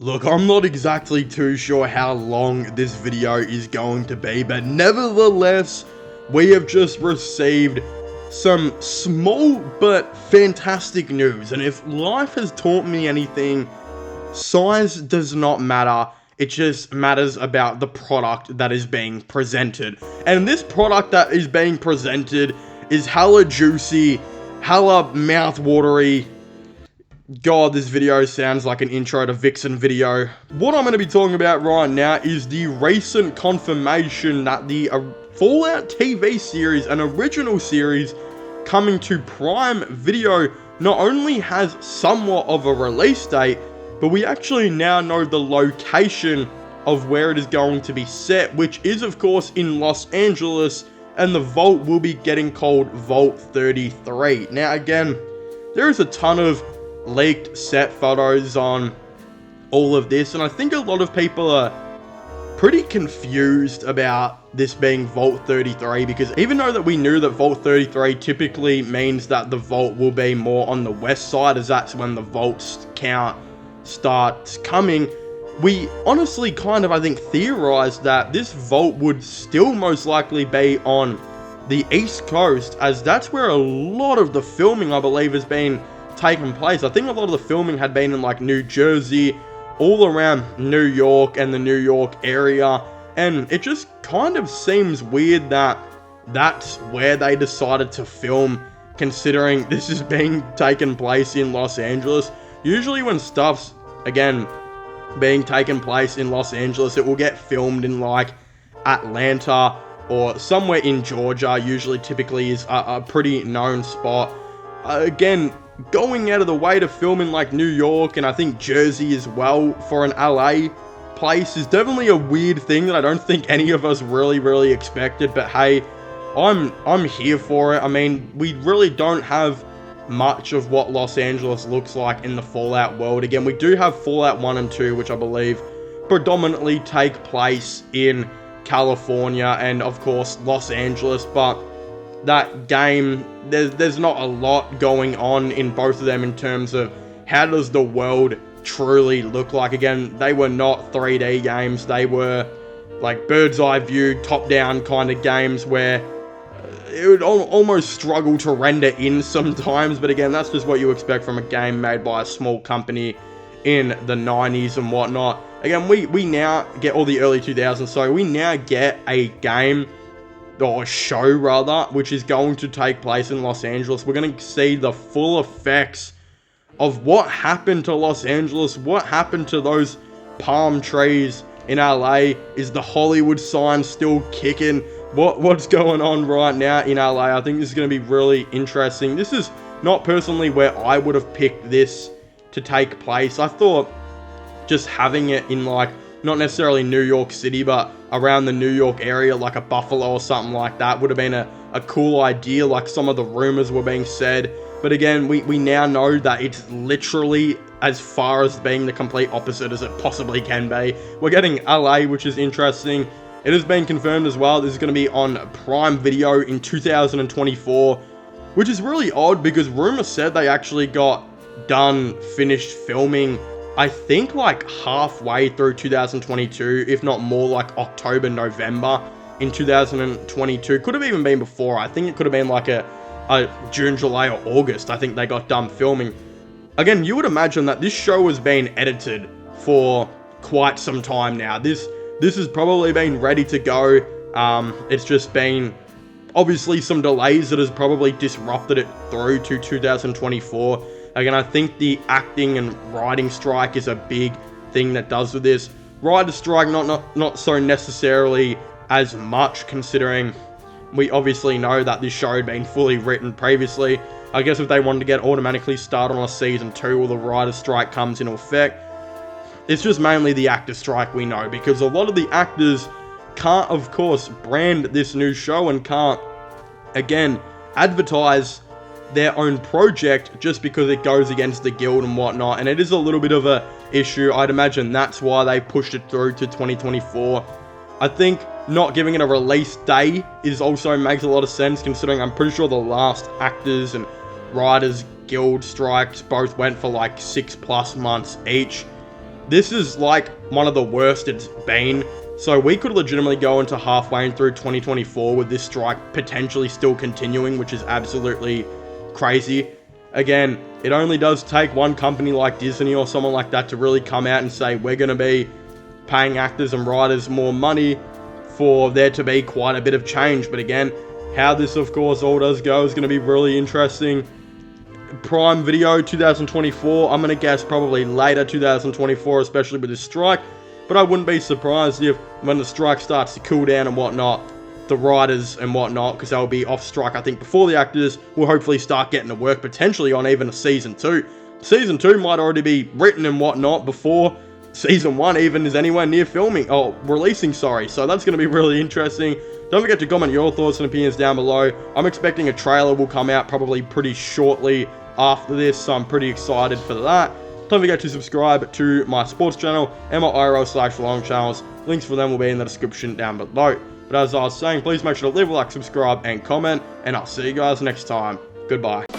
Look, I'm not exactly too sure how long this video is going to be, but nevertheless, we have just received some small but fantastic news. And if life has taught me anything, size does not matter. It just matters about the product that is being presented. And this product that is being presented is hella juicy, hella mouth-watery. God, this video sounds like an intro to Vixen video. What I'm going to be talking about right now is the recent confirmation that the Fallout TV series, an original series coming to Prime Video, not only has somewhat of a release date, but we actually now know the location of where it is going to be set, which is of course in Los Angeles, and the vault will be getting called Vault 33. Now again, there is a ton of leaked set photos on all of this, and I think a lot of people are pretty confused about this being Vault 33, because even though that we knew that Vault 33 typically means that the vault will be more on the west side, as that's when the vaults count starts coming, we honestly kind of, I think, theorized that this vault would still most likely be on the East Coast, as that's where a lot of the filming, I believe, has been taken place. I think a lot of the filming had been in like New Jersey, all around New York and the New York area, and it just kind of seems weird that that's where they decided to film, considering this is being taken place in Los Angeles. Usually when stuff's, again, being taken place in Los Angeles, it will get filmed in like Atlanta or somewhere in Georgia. Usually typically is a pretty known spot. Again, going out of the way to film in like New York and I think Jersey as well for an LA place is definitely a weird thing that I don't think any of us really expected. But hey, I'm here for it. I mean, we really don't have much of what Los Angeles looks like in the Fallout world. Again, we do have Fallout 1 and 2, which I believe predominantly take place in California and of course Los Angeles, but that game, there's not a lot going on in both of them in terms of how does the world truly look like. Again, they were not 3D games, they were like bird's eye view, top down kind of games where it would almost struggle to render in sometimes, but again, that's just what you expect from a game made by a small company in the 90s and whatnot. Again, we now get, all the early 2000s, so we now get a game, or a show rather, which is going to take place in Los Angeles. We're going to see the full effects of what happened to Los Angeles, what happened to those palm trees in LA. Is the Hollywood sign still kicking? What's going on right now in LA? I think this is going to be really interesting. This is not personally where I would have picked this to take place. I thought just having it in like, not necessarily New York City, but around the New York area, like a Buffalo or something like that, would have been a cool idea, like some of the rumors were being said. But again, we now know that it's literally as far as being the complete opposite as it possibly can be. We're getting LA, which is interesting. It has been confirmed as well, this is going to be on Prime Video in 2024, which is really odd because rumors said they actually got finished filming, I think like halfway through 2022, if not more, like October, November in 2022. Could have even been before. I think it could have been like a June, July, or August. I think they got done filming. Again, you would imagine that this show has been edited for quite some time now. This has probably been ready to go. It's just been obviously some delays that has probably disrupted it through to 2024. Again, I think the acting and writing strike is a big thing that does with this. Writer's strike, not so necessarily as much, considering we obviously know that this show had been fully written previously. I guess if they wanted to get automatically started on a season 2, well, the writer's strike comes into effect. It's just mainly the actor strike we know, because a lot of the actors can't, of course, brand this new show and can't, again, advertise their own project just because it goes against the guild and whatnot, and it is a little bit of a issue. I'd imagine that's why they pushed it through to 2024. I think not giving it a release day is also makes a lot of sense, considering I'm pretty sure the last actors and writers guild strikes both went for like 6+ months each. this is like one of the worst it's been. So we could legitimately go into halfway through 2024 with this strike potentially still continuing, which is absolutely crazy. Again, it only does take one company like Disney or someone like that to really come out and say, we're going to be paying actors and writers more money for there to be quite a bit of change. But again, how this, of course, all does go is going to be really interesting. Prime Video 2024, I'm going to guess probably later 2024, especially with this strike. But I wouldn't be surprised if when the strike starts to cool down and whatnot, the writers and whatnot, because they'll be off strike, I think, before the actors, will hopefully start getting to work potentially on even a season 2. Season 2 might already be written and whatnot before season 1 even is anywhere near releasing, sorry. So that's going to be really interesting. Don't forget to comment your thoughts and opinions down below. I'm expecting a trailer will come out probably pretty shortly after this, so I'm pretty excited for that. Don't forget to subscribe to my sports channel and my IRL/long channels. Links for them will be in the description down below. But as I was saying, please make sure to leave a like, subscribe, and comment, and I'll see you guys next time. Goodbye.